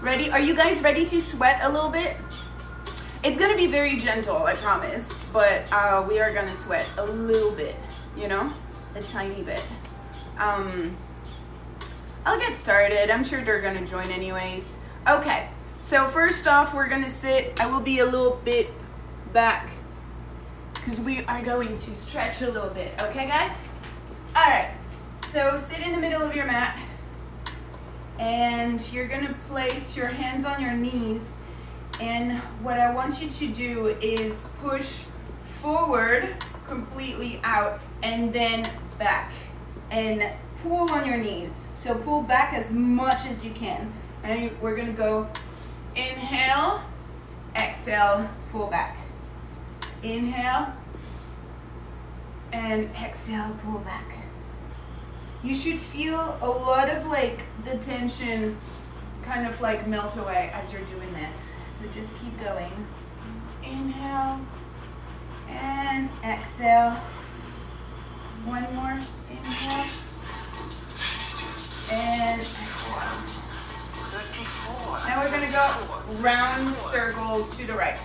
Ready? Are you guys ready to sweat a little bit? It's gonna be very gentle, I promise, but we are gonna sweat a little bit, you know, a tiny bit. I'll get started. I'm sure they're gonna join anyways. Okay, so first off, we're gonna sit. I will be a little bit back because we are going to stretch a little bit. Okay, guys? All right, so sit in the middle of your mat and you're gonna place your hands on your knees. And what I want you to do is push forward completely out and then back and pull on your knees. So pull back as much as you can. And we're gonna go inhale, exhale, pull back. Inhale and exhale, pull back. You should feel a lot of like the tension kind of like melt away as you're doing this. So just keep going. Inhale and exhale. One more. Inhale and exhale. Now we're gonna go round circles to the right.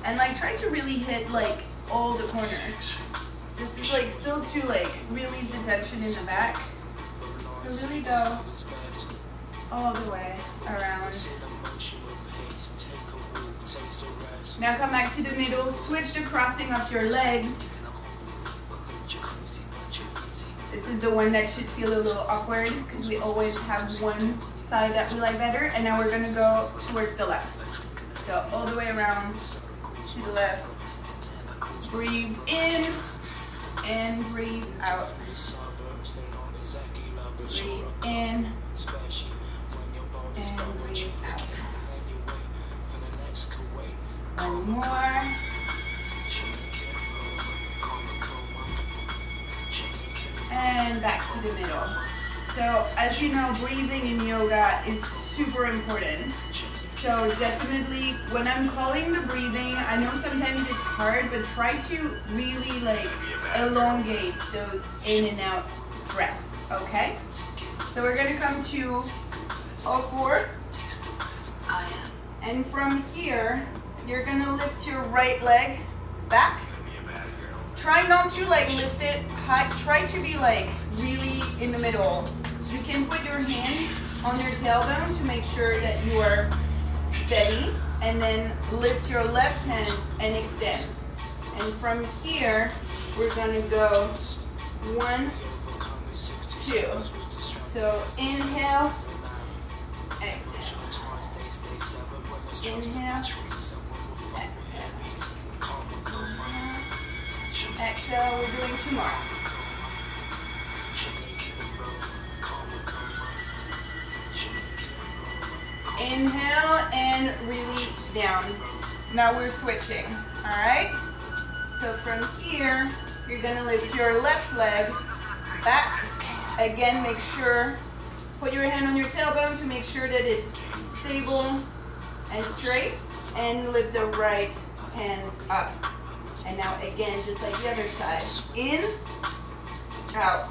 And like try to really hit like all the corners. This is like still to like release the tension in the back. So really go all the way around. Now come back to the middle, switch the crossing of your legs. This is the one that should feel a little awkward because we always have one side that we like better. And now we're gonna go towards the left. So all the way around to the left. Breathe in and breathe out. Breathe in and breathe out. One more. And back to the middle. So as you know, breathing in yoga is super important. So definitely when I'm calling the breathing, I know sometimes it's hard, but try to really like elongate those in and out breath, okay? So we're gonna come to all four. And from here, you're gonna lift your right leg back. Try not to like lift it high. Try to be like really in the middle. You can put your hand on your tailbone to make sure that you are steady. And then lift your left hand and extend. And from here, we're gonna go 1, 2. So inhale, exhale. Inhale, exhale, we're doing 2 more. Inhale and release down. Now we're switching, all right? So from here, you're gonna lift your left leg back. Again, make sure, put your hand on your tailbone to make sure that it's stable and straight, and lift the right hand up. And now again, just like the other side. In, out.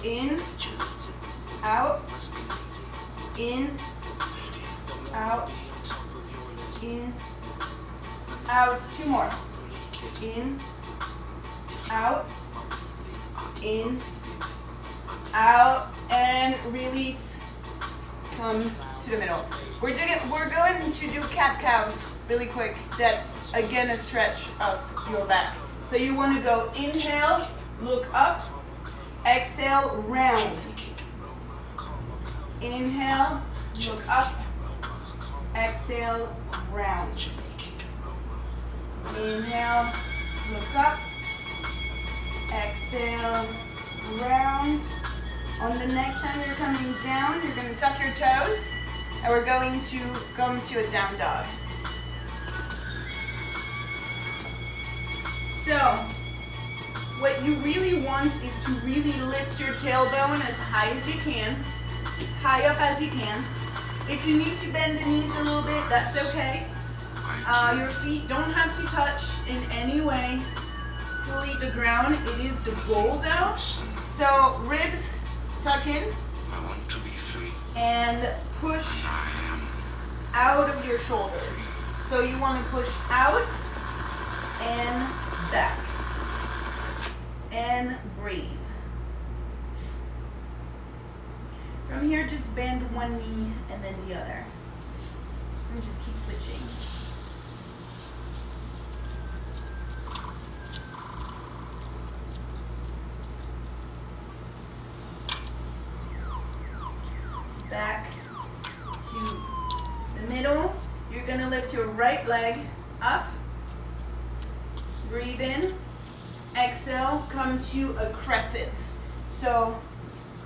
In, out. In, out. In, out. 2 more. In, out. In, out, and release. Come to the middle. We're going to do cat-cows really quick. That's again a stretch of your back. So you want to go inhale, look up, exhale, round. Inhale, look up, exhale, round. Inhale, look up, exhale, round. On the next time you're coming down, you're going to tuck your toes, and we're going to come to a down dog. So, what you really want is to really lift your tailbone as high as you can, high up as you can. If you need to bend the knees a little bit, that's okay. Your feet don't have to touch in any way fully the ground. It is the goal though. So ribs tuck in and push out of your shoulders. So you want to push out and back. And breathe. From here, just bend one knee and then the other. And just keep switching. Back to the middle. You're gonna lift your right leg up. Breathe in. Exhale, come to a crescent. So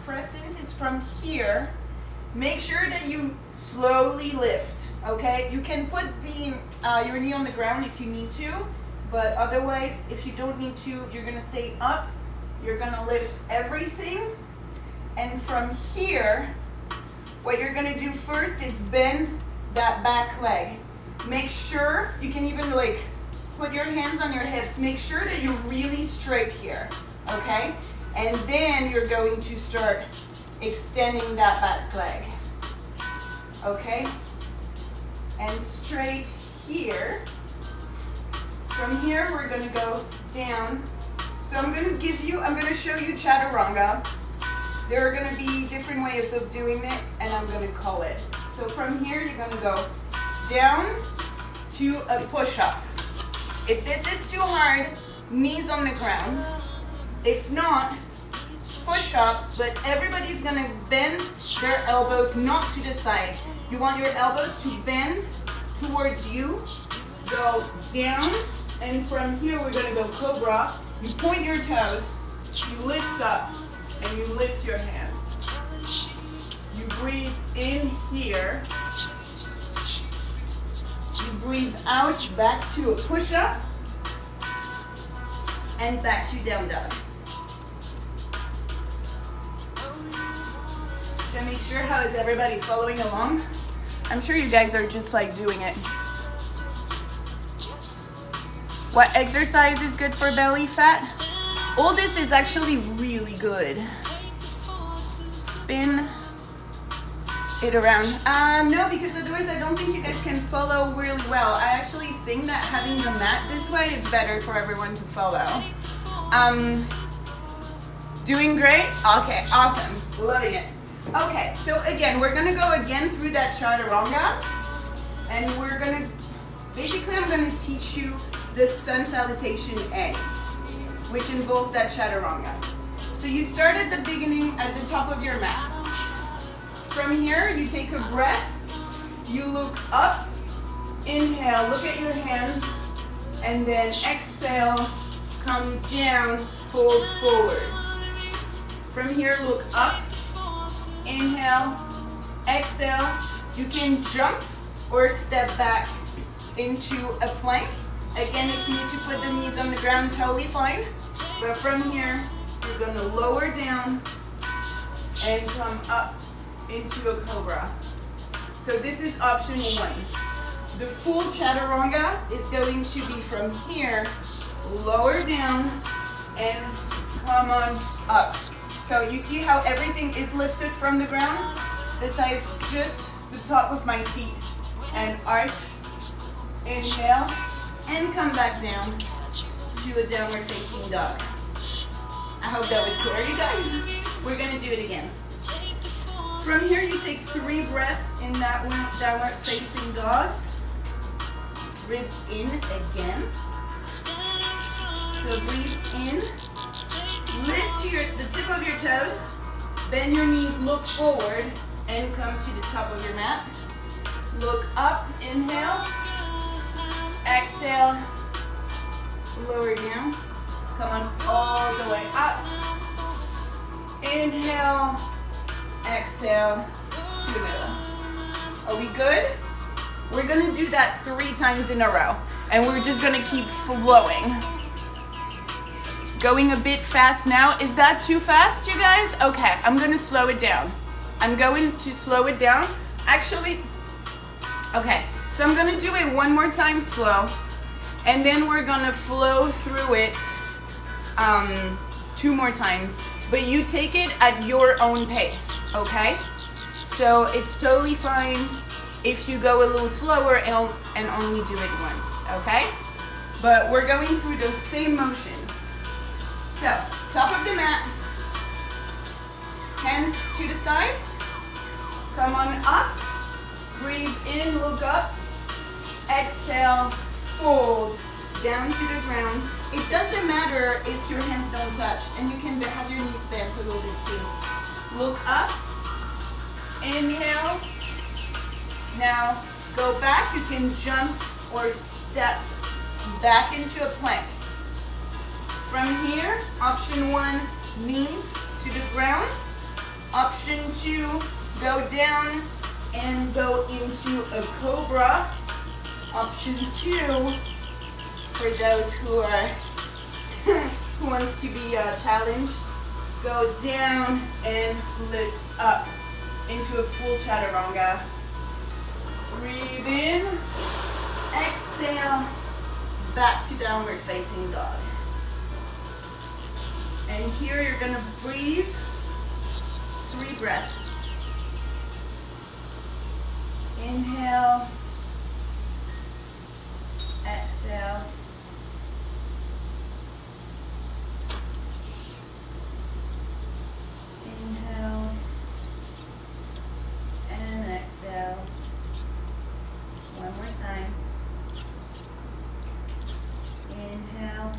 crescent is from here. Make sure that you slowly lift, okay? You can put your knee on the ground if you need to, but otherwise, if you don't need to, you're gonna stay up. You're gonna lift everything. And from here, what you're gonna do first is bend that back leg. Make sure, you can even like put your hands on your hips. Make sure that you're really straight here, okay? And then you're going to start extending that back leg, okay? And straight here. From here, we're gonna go down. So I'm gonna show you chaturanga. There are gonna be different ways of doing it, and I'm gonna call it. So from here, you're gonna go down to a push-up. If this is too hard, knees on the ground. If not, push up, but everybody's gonna bend their elbows not to the side. You want your elbows to bend towards you. Go down, and from here we're gonna go cobra. You point your toes, you lift up, and you lift your hands. You breathe in here. You breathe out, back to a push-up, and back to down dog. So make sure, how is everybody following along? I'm sure you guys are just like doing it. What exercise is good for belly fat? All this is actually really good. Spin it around. No, because otherwise I don't think you guys can follow really well. I actually think that having the mat this way is better for everyone to follow. Doing great? Okay, awesome. Loving it. Okay, so again, we're gonna go again through that chaturanga, and we're gonna, basically I'm gonna teach you the sun salutation A, which involves that chaturanga. So you start at the beginning at the top of your mat. From here, you take a breath, you look up, inhale, look at your hands, and then exhale, come down, fold forward. From here, look up, inhale, exhale. You can jump or step back into a plank. Again, if you need to put the knees on the ground, totally fine. But from here, you're gonna lower down and come up into a cobra. So this is option one. The full chaturanga is going to be from here, lower down and come on up. So you see how everything is lifted from the ground? Besides just the top of my feet. And arch, inhale, and come back down to a downward facing dog. I hope that was clear, you guys. We're gonna do it again. From here, you take 3 breaths in that one, downward facing dogs. Ribs in again. So breathe in. Lift to the tip of your toes. Bend your knees, look forward, and come to the top of your mat. Look up, inhale. Exhale. Lower down. Come on all the way up. Inhale. Exhale to the middle. Are we good? We're gonna do that 3 times in a row, and we're just gonna keep flowing. Going a bit fast now. Is that too fast, you guys? Okay, I'm gonna slow it down. I'm going to slow it down. Actually, okay, so I'm gonna do it one more time slow, and then we're gonna flow through it 2 more times, but you take it at your own pace, okay? So it's totally fine if you go a little slower and only do it once, okay? But we're going through those same motions. So, top of the mat, hands to the side, come on up, breathe in, look up, exhale, fold, down to the ground. It doesn't matter if your hands don't touch, and you can have your knees bent a little bit too. Look up, inhale. Now go back, you can jump or step back into a plank. From here, option 1, knees to the ground. Option 2, go down and go into a cobra. Option 2, for those who are who wants to be challenged, go down and lift up into a full chaturanga. Breathe in, exhale, back to downward facing dog. And here you're gonna breathe 3 breaths. Inhale, exhale. Inhale and exhale. One more time. Inhale.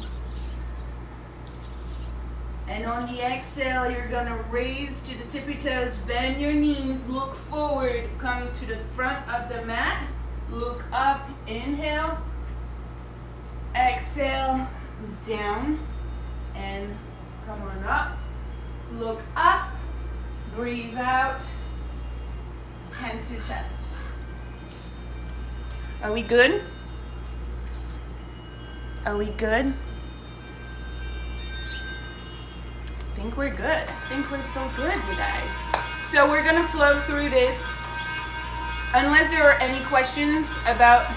And on the exhale, you're gonna raise to the tippy toes, bend your knees, look forward, come to the front of the mat, look up, inhale, exhale, down, and come on up, look up, breathe out, hands to chest. Are we good? Are we good? I think we're good. I think we're still good, you guys. So we're gonna flow through this. Unless there are any questions about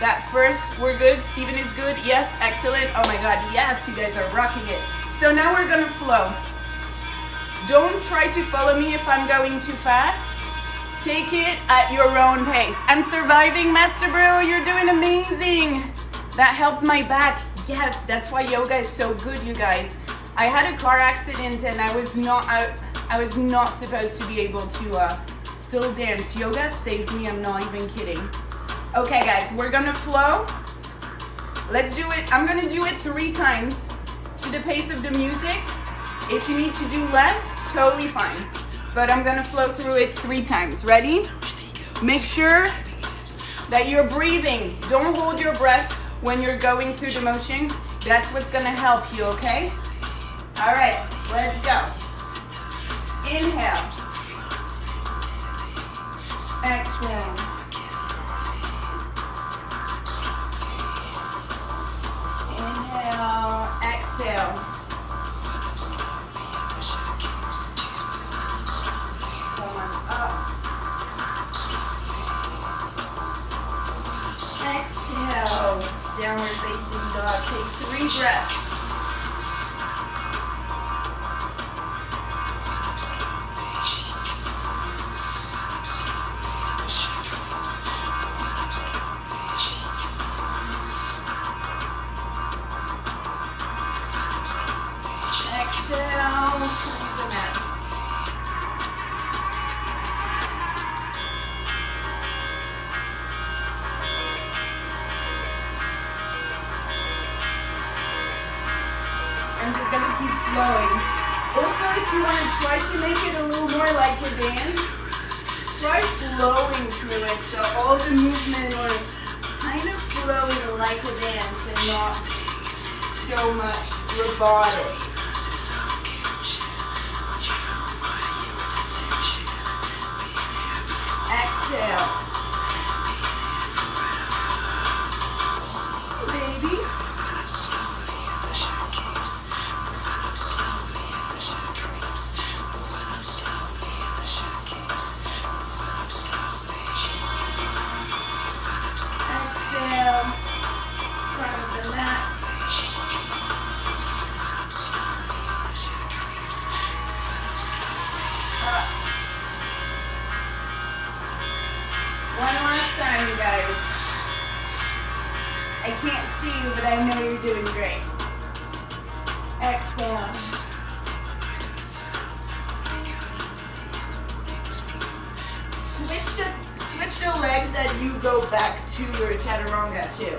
that first, we're good. Steven is good. Yes, excellent. Oh my God, yes, you guys are rocking it. So now we're gonna flow. Don't try to follow me if I'm going too fast. Take it at your own pace. I'm surviving, Master Bro. You're doing amazing. That helped my back. Yes, that's why yoga is so good, you guys. I had a car accident and I was not supposed to be able to still dance. Yoga saved me, I'm not even kidding. Okay guys, we're gonna flow. Let's do it. I'm gonna do it 3 times to the pace of the music. If you need to do less, totally fine. But I'm gonna flow through it 3 times. Ready? Make sure that you're breathing. Don't hold your breath when you're going through the motion. That's what's gonna help you, okay? All right, let's go. Inhale. Exhale. Inhale, exhale. Come on up. Exhale. Downward facing dog. Take 3 breaths. I'm just gonna keep flowing. Also, if you want to try to make it a little more like a dance, try flowing through it. So all the movement are kind of flowing like a dance and not so much robotic. Exhale. Baby. Exhale. Front of the mat. Up. I can't see you, but I know you're doing great. Exhale. Switch the legs that you go back to your chaturanga too.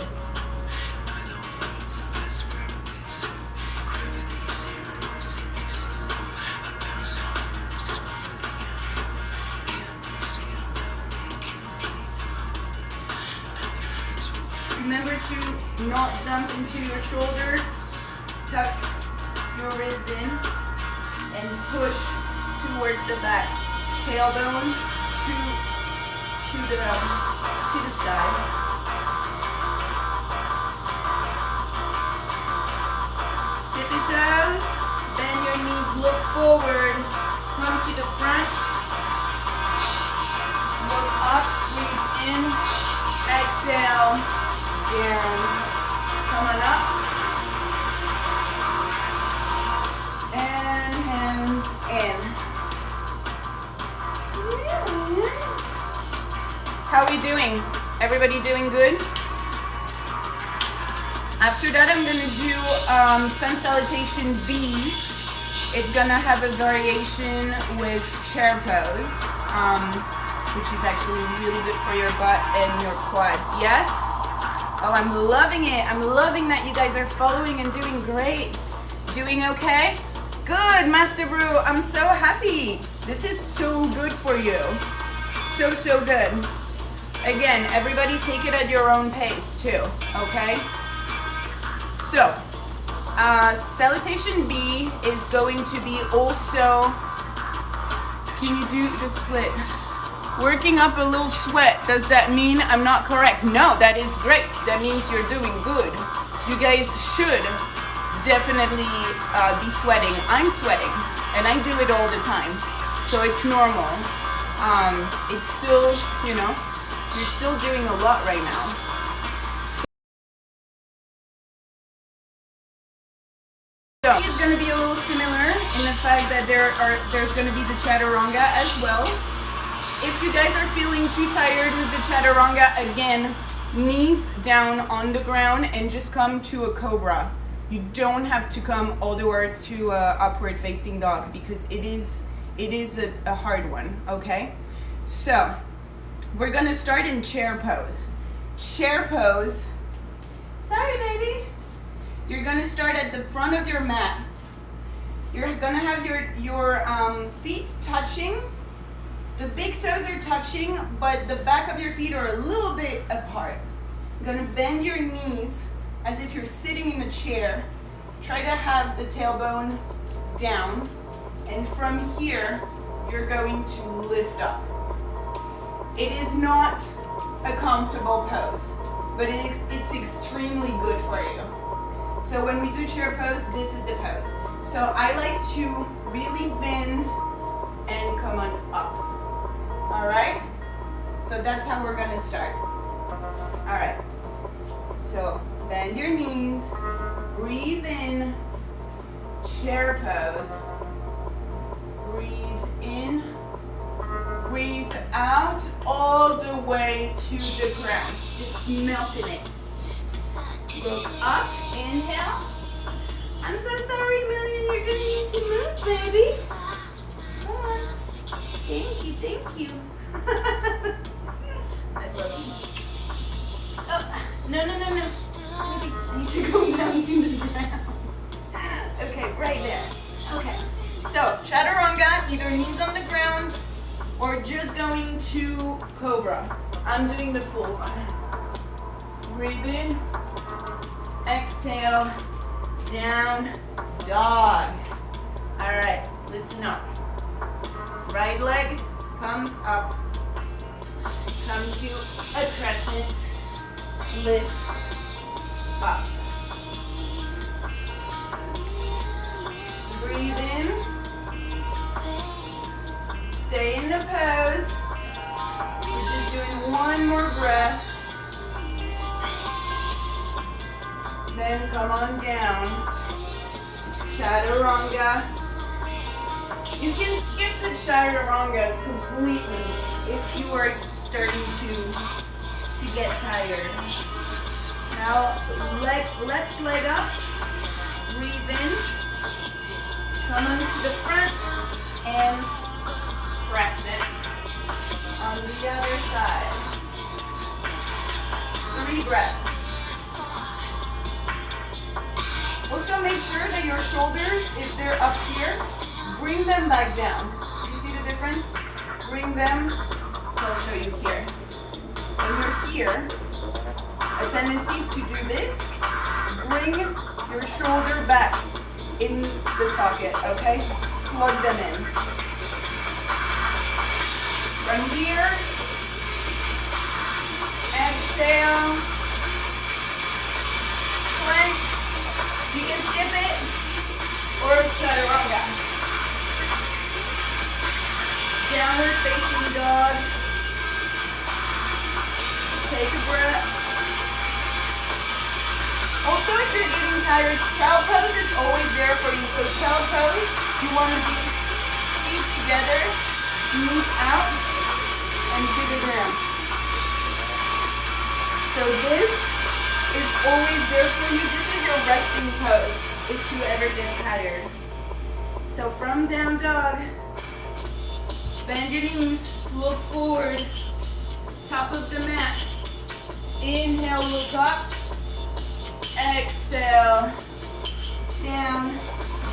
Remember to not dump into your shoulders. Tuck your ribs in and push towards the back. Tailbone to the side. Tippy toes. Bend your knees. Look forward. Come to the front. Look up. Breathe in. Exhale. Down. Come on up. And hands in. How are we doing? Everybody doing good? After that, I'm gonna do sun salutation B. It's gonna have a variation with chair pose, which is actually really good for your butt and your quads. Yes? Oh, I'm loving it. I'm loving that you guys are following and doing great. Doing okay? Good, Master Brew. I'm so happy. This is so good for you. So good. Again, everybody take it at your own pace too, okay? So, salutation B is going to be also, can you do the split? Working up a little sweat, does that mean I'm not correct? No, that is great. That means you're doing good. You guys should definitely be sweating. I'm sweating, and I do it all the time. So it's normal. It's still, you know, you're still doing a lot right now. So it's going to be a little similar in the fact that there's going to be the chaturanga as well. If you guys are feeling too tired with the chaturanga, again, knees down on the ground and just come to a cobra. You don't have to come all the way to upward facing dog because it is a hard one, okay? So, we're gonna start in chair pose. Chair pose, sorry baby. You're gonna start at the front of your mat. You're gonna have your feet touching. The big toes are touching, but the back of your feet are a little bit apart. You're gonna bend your knees as if you're sitting in a chair. Try to have the tailbone down, and from here, you're going to lift up. It is not a comfortable pose, but it's extremely good for you. So when we do chair pose, this is the pose. So I like to really bend and come on up. All right? So that's how we're gonna start. All right. So bend your knees, breathe in, chair pose. Breathe in, breathe out all the way to the ground. Just melting it. Look up, inhale. I'm so sorry, Million, you're gonna need to move, baby. Come on. Thank you. I love you. Oh, no. I need to go down to the ground. Okay, right there. Okay. So, chaturanga, either knees on the ground or just going to cobra. I'm doing the full one. Breathe in. Exhale. Down. Dog. All right, listen up. Right leg comes up. Come to a crescent. Lift up. Breathe in. Stay in the pose. We're just doing one more breath. Then come on down. Chaturanga. You can skip the chaturangas completely if you are starting to get tired. Now left leg up, breathe in, come on to the front, and press it. On the other side. 3 breaths. Also make sure that your shoulders, if they're up here, bring them back down. You see the difference? Bring them, so I'll show you here. When you're here, a tendency is to do this. Bring your shoulder back in the socket, okay? Plug them in. From here, exhale, plank. You can skip it, or chaturanga. Downward facing dog. Take a breath. Also, if you're getting tired, child pose is always there for you. So child pose, you want to be feet together, knees out, and to the ground. So this is always there for you. This is your resting pose if you ever get tired. So from down dog, bend your knees, look forward, top of the mat. Inhale, look up. Exhale, down,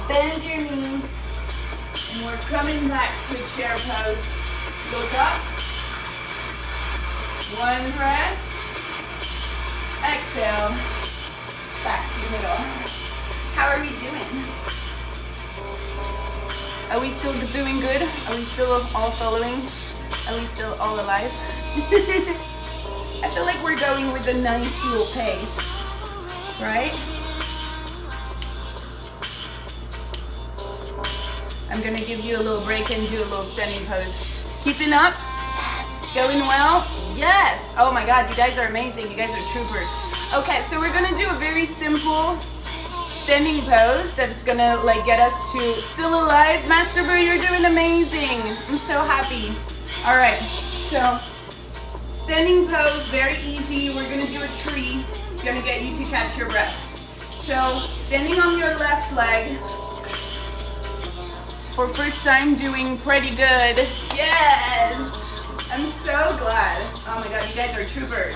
bend your knees, and we're coming back to chair pose. Look up. 1 breath. Exhale, back to the middle. How are we doing? Are we still doing good? Are we still all following? Are we still all alive? I feel like we're going with a nice little pace, right? I'm gonna give you a little break and do a little standing pose. Keeping up? Yes. Going well? Yes. Oh my God, you guys are amazing. You guys are troopers. Okay, so we're gonna do a very simple standing pose that's gonna like get us to still alive. Master Brew, you're doing amazing. I'm so happy. All right, so standing pose, very easy. We're gonna do a tree. It's gonna get you to catch your breath. So standing on your left leg. For first time doing pretty good. Yes! I'm so glad. Oh my God, you guys are troopers.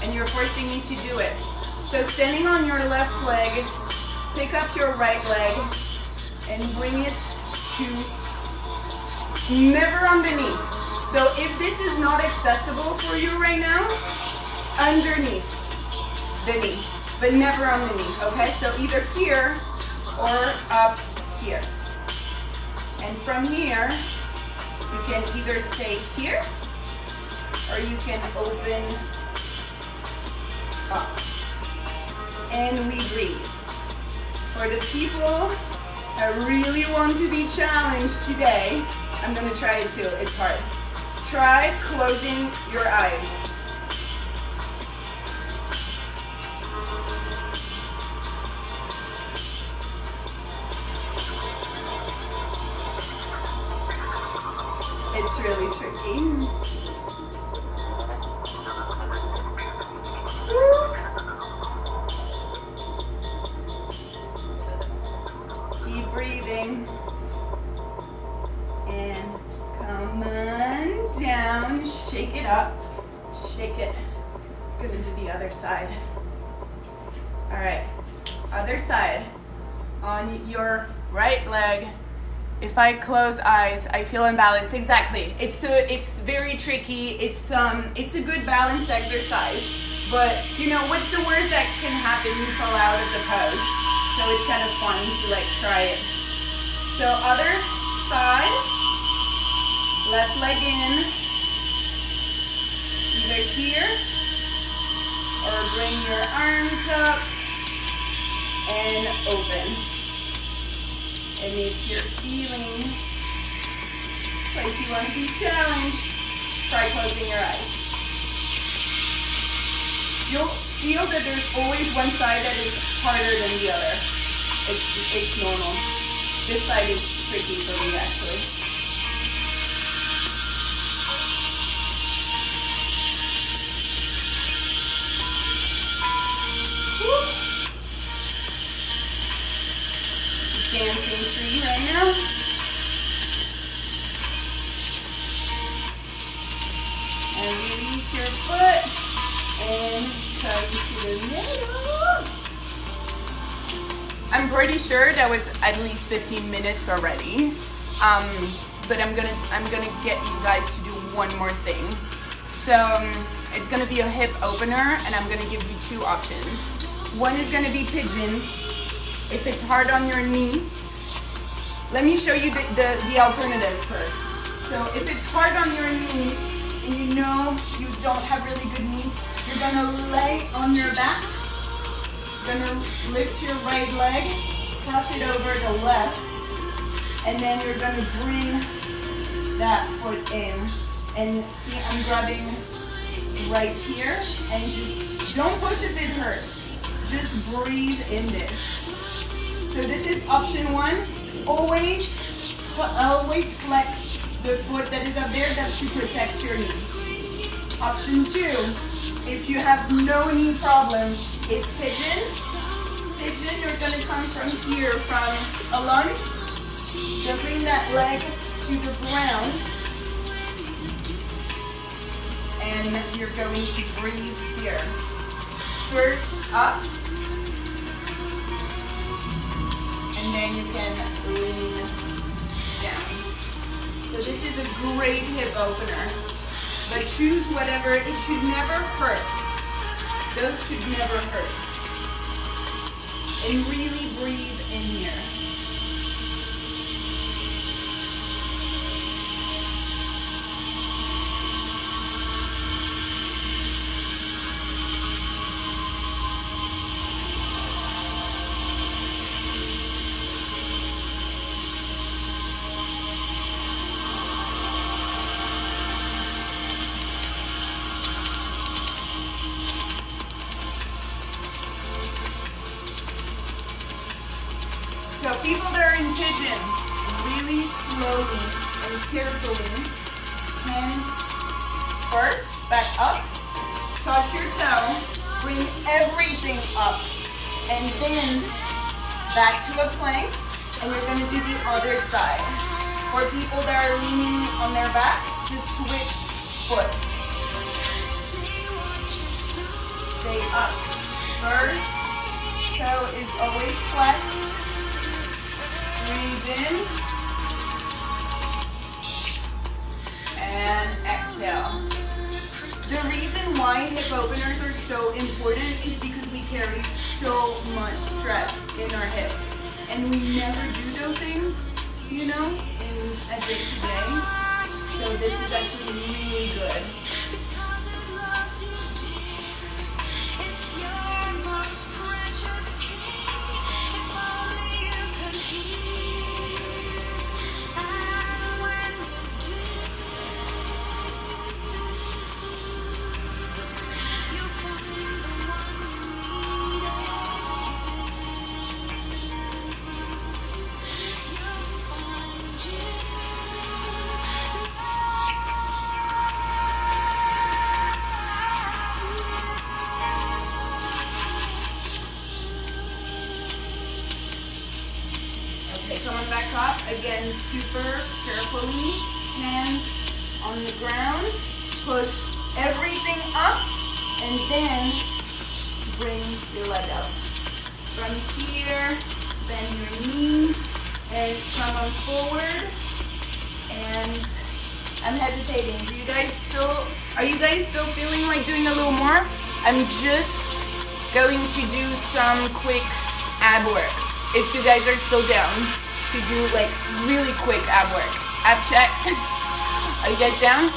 And you're forcing me to do it. So standing on your left leg, pick up your right leg and bring it to never underneath. So if this is not accessible for you right now, underneath the knee, but never underneath, okay? So either here or up here. And from here, you can either stay here or you can open up. And we breathe. For the people that really want to be challenged today, I'm gonna try it too, it's hard. Try closing your eyes. It's really tricky. Keep breathing. And come on down. Shake it up. Shake it. I'm gonna do the other side. All right. Other side. On your right leg. If I close eyes, I feel imbalanced. Exactly. It's very tricky. It's a good balance exercise. But you know, what's the worst that can happen? You fall out of the pose. So it's kind of fun to like try it. So other side. Left leg in. Either here or bring your arms up and open. And if you're feeling like you want to be challenged, try closing your eyes. You'll feel that there's always one side that is harder than the other. It's normal. This side is tricky for me actually. Okay, now. And release your foot and come to the middle. I'm pretty sure that was at least 15 minutes already. But I'm gonna get you guys to do one more thing. So it's gonna be a hip opener, and I'm gonna give you two options. One is gonna be pigeon. If it's hard on your knee, let me show you the alternative first. So if it's hard on your knees and you know you don't have really good knees, you're gonna lay on your back. You're gonna lift your right leg, cross it over the left, and then you're gonna bring that foot in. And see, I'm grabbing right here, and just don't push if it hurts. Just breathe in this. So this is option one. Always flex the foot that is up there. That's to protect your knee. Option two, if you have no knee problem, is pigeon. Pigeon, you're going to come from here, from a lunge. So bring that leg to the ground. And you're going to breathe here. First up. And then you can lean down. So this is a great hip opener. But choose whatever, it should never hurt. Those should never hurt. And really breathe in here. So people that are in pigeon, really slowly and carefully, hands first, back up, touch your toe, bring everything up, and then back to a plank, and you're going to do the other side. For people that are leaning on their back, just switch foot. Stay up. First toe is always flat. Breathe in and exhale. The reason why hip openers are so important is because we carry so much stress in our hips, and we never do those things, you know, in a day-to-day. So this is actually really good. Coming back up, again, super carefully, hands on the ground, push everything up, and then bring your leg up. From here, bend your knee, and come on forward, and I'm hesitating. Are you guys still feeling like doing a little more? I'm just going to do some quick ab work. If you guys are still down to do like really quick ab work. Ab check. Are you guys down?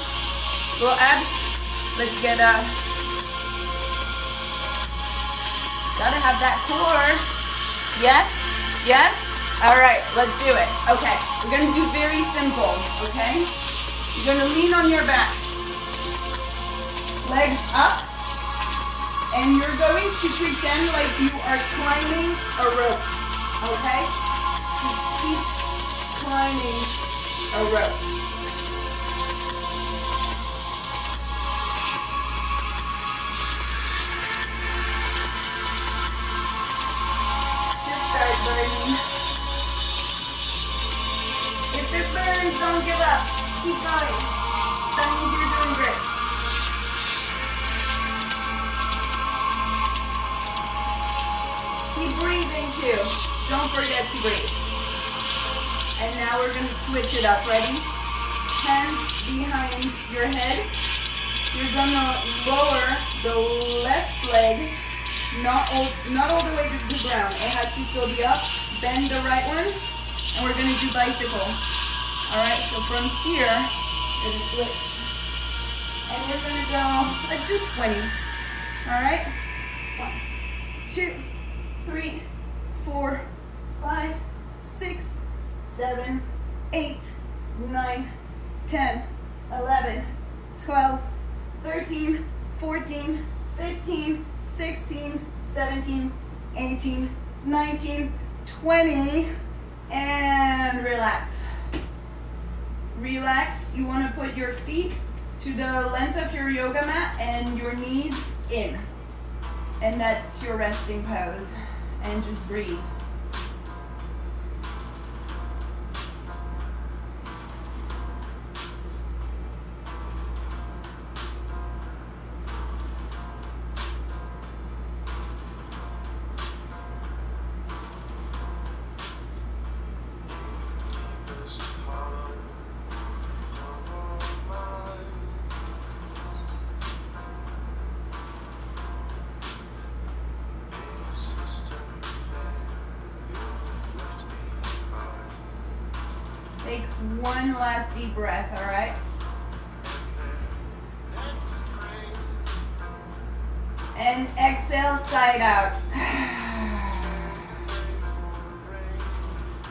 Little abs? Let's get gotta have that core. Yes? Yes? Alright, let's do it. Okay, we're gonna do very simple, okay? You're gonna lean on your back. Legs up. And you're going to pretend like you are climbing a rope. Okay? Just keep climbing a rope. Just start burning. Keep going. That means you're doing great. Keep breathing too. Don't forget to breathe. And now we're going to switch it up. Ready? Hands behind your head. You're going to lower the left leg, not all the way to the ground. It has to still be up. Bend the right one. And we're going to do bicycle. Alright, so from here, we're going to switch. And we're going to go, let's do 20. Alright? 1, 2, 3, 4, 5, 6, 7, 8, 9, 10, 11, 12, 13, 14, 15, 16, 17, 18, 19, 20, and relax. Relax. You want to put your feet to the length of your yoga mat and your knees in. And that's your resting pose. And just breathe. Take one last deep breath, all right? And exhale, side out.